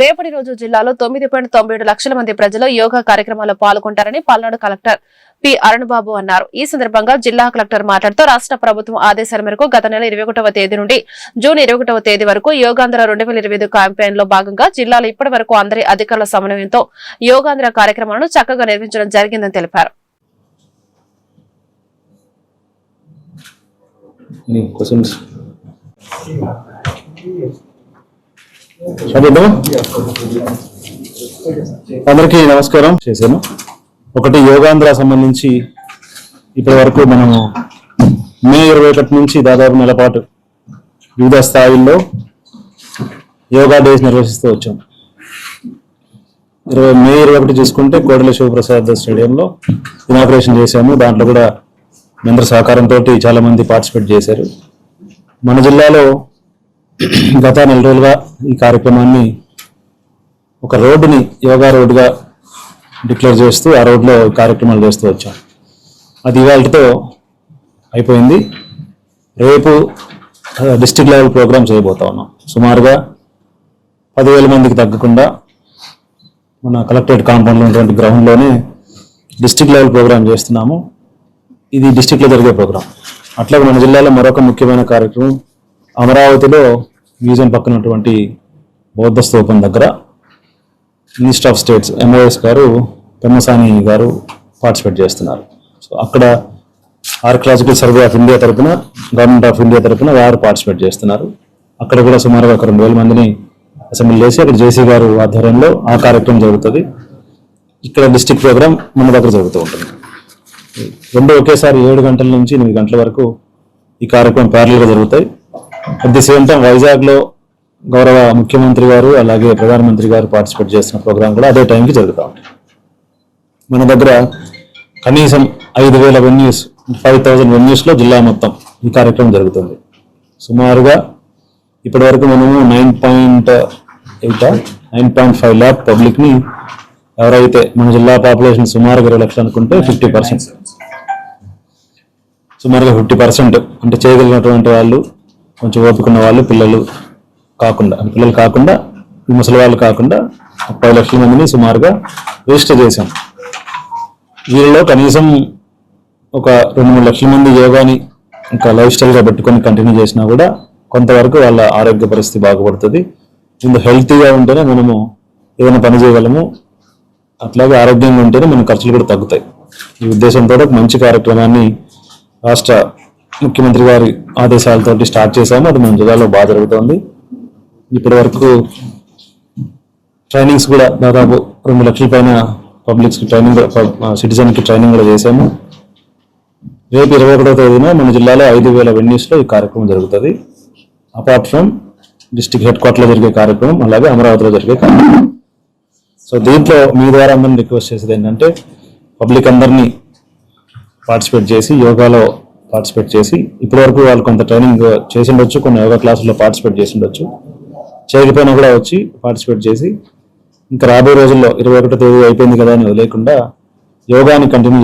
రేపటి రోజు జిల్లాలో 9.97 లక్షల మంది ప్రజలు యోగా కార్యక్రమాల్లో పాల్గొంటారని పల్నాడు కలెక్టర్ పి అరుణబాబు అన్నారు. ఈ సందర్భంగా జిల్లా కలెక్టర్ మాట్లాడుతూ రాష్ట్ర ప్రభుత్వం ఆదేశాల మేరకు గత నెల 21వ తేదీ నుండి జూన్ 21వ తేదీ వరకు యోగాంధ్ర 2025 క్యాంపెయిన్ లో భాగంగా జిల్లాలో ఇప్పటి వరకు అందరి అధికారుల సమన్వయంతో యోగాంధ్ర కార్యక్రమాలను చక్కగా నిర్వహించడం జరిగిందని తెలిపారు. అందరికీ నమస్కారం చేశాను. ఒకటి యోగాంధ్ర సంబంధించి ఇప్పటి వరకు మనము మే 21 నుంచి దాదాపు నెల పాటు వివిధ స్థాయిల్లో యోగా డేస్ నిర్వహిస్తూ వచ్చాం. మే 21 చూసుకుంటే కోడెల శివప్రసాద్ స్టేడియంలో ఇనాగ్రేషన్ చేశాము. దాంట్లో కూడా మెంబర్ సహకారంతో చాలా మంది పార్టిసిపేట్ చేశారు. మన జిల్లాలో గత నెల రోజులుగా ఈ కార్యక్రమాన్ని ఒక రోడ్డుని యోగా రోడ్డుగా డిక్లేర్ చేస్తూ ఆ రోడ్లో కార్యక్రమాలు చేస్తూ వచ్చాం. అది ఇవాళతో అయిపోయింది. రేపు డిస్ట్రిక్ట్ లెవెల్ ప్రోగ్రామ్ చేయబోతా ఉన్నాం. సుమారుగా 10,000 మందికి తగ్గకుండా మన కలెక్టరేట్ కాంపౌండ్లో ఉన్నటువంటి గ్రౌండ్లోనే డిస్ట్రిక్ట్ లెవెల్ ప్రోగ్రామ్ చేస్తున్నాము. ఇది డిస్ట్రిక్ట్లో జరిగే ప్రోగ్రాం. అట్లాగే మన జిల్లాలో మరొక ముఖ్యమైన కార్యక్రమం అమరావతిలో మ్యూజియం పక్కనటువంటి బౌద్ధ స్తూపం దగ్గర మినిస్టర్ ఆఫ్ స్టేట్స్ MOS గారు పెమ్మసాని గారు పార్టిసిపేట్ చేస్తున్నారు. సో అక్కడ ఆర్కియలాజికల్ సర్వే ఆఫ్ ఇండియా తరఫున గవర్నమెంట్ ఆఫ్ ఇండియా తరఫున వారు పార్టిసిపేట్ చేస్తున్నారు. అక్కడ కూడా సుమారుగా 2,000 మందిని అసెంబ్లీ చేసి అక్కడ జేసీ గారు ఆధ్వర్యంలో ఆ కార్యక్రమం జరుగుతుంది. ఇక్కడ డిస్ట్రిక్ట్ ప్రోగ్రామ్ మన దగ్గర జరుగుతూ ఉంటుంది. రెండు ఒకేసారి 7 గంటల నుంచి 8 గంటల వరకు ఈ కార్యక్రమం ప్యారల్గా జరుగుతాయి. అట్ ది సేమ్ టైం వైజాగ్లో గౌరవ ముఖ్యమంత్రి గారు అలాగే ప్రధానమంత్రి గారు పార్టిసిపేట్ చేస్తున్న ప్రోగ్రాం కూడా అదే టైంకి జరుగుతూ ఉంటాయి. మన దగ్గర కనీసం 5,000 వెన్యూస్ 5,000 వెన్యూస్లో జిల్లా మొత్తం ఈ కార్యక్రమం జరుగుతుంది. సుమారుగా ఇప్పటి వరకు మనము 9.5 ల్యాక్ పబ్లిక్ని ఎవరైతే మన జిల్లా పాపులేషన్ సుమారుగా 20 లక్షలు అనుకుంటే 50%, సుమారుగా 50% అంటే చేయగలిగినటువంటి వాళ్ళు, కొంచెం ఓపుకున్న వాళ్ళు, పిల్లలు కాకుండా ముసలి వాళ్ళు కాకుండా 10 లక్షల మందిని సుమారుగా రిజిస్టర్ చేశాం. వీళ్ళలో కనీసం ఒక 2-3 లక్షల మంది యోగాని ఇంకా లైఫ్ స్టైల్గా పెట్టుకొని కంటిన్యూ చేసినా కూడా కొంతవరకు వాళ్ళ ఆరోగ్య పరిస్థితి బాగుపడుతుంది. ముందు హెల్తీగా ఉంటేనే మనము ఏదైనా పని చేయగలము. అట్లాగే ఆరోగ్యంగా ఉంటేనే మన ఖర్చులు కూడా తగ్గుతాయి. ఈ ఉద్దేశంతో ఒక మంచి కార్యక్రమాన్ని రాష్ట్ర ముఖ్యమంత్రి గారి ఆదేశాలతో స్టార్ట్ చేశాము. అది మన జిల్లాలో బాగా జరుగుతుంది. ఇప్పటి వరకు ట్రైనింగ్స్ కూడా దాదాపు 2 లక్షల పైన పబ్లిక్స్కి ట్రైనింగ్, సిటిజన్కి ట్రైనింగ్ కూడా చేశాము. రేపు 21వ తేదీన మన జిల్లాలో 5,000 వెన్యూస్లో ఈ కార్యక్రమం జరుగుతుంది. అపార్ట్ ఫ్రమ్ డిస్ట్రిక్ట్ హెడ్ క్వార్టర్లో జరిగే కార్యక్రమం, అలాగే అమరావతిలో జరిగే కార్యక్రమం. సో దీంట్లో మీ ద్వారా అందరినీ రిక్వెస్ట్ చేసేది ఏంటంటే పబ్లిక్ అందరినీ పార్టిసిపేట్ చేసి యోగాలో పార్టిసిపేట్ చేసి, ఇప్పటివరకు వాళ్ళు కొంత ట్రైనింగ్ చేసి ఉండొచ్చు, కొన్ని యోగా క్లాసుల్లో పార్టిసిపేట్ చేసి ఉండొచ్చు, చేయకపోయినా కూడా వచ్చి పార్టిసిపేట్ చేసి ఇంకా రాబోయే రోజుల్లో 21వ తేదీ అయిపోయింది కదా అని వదిలేకుండా యోగాని కంటిన్యూ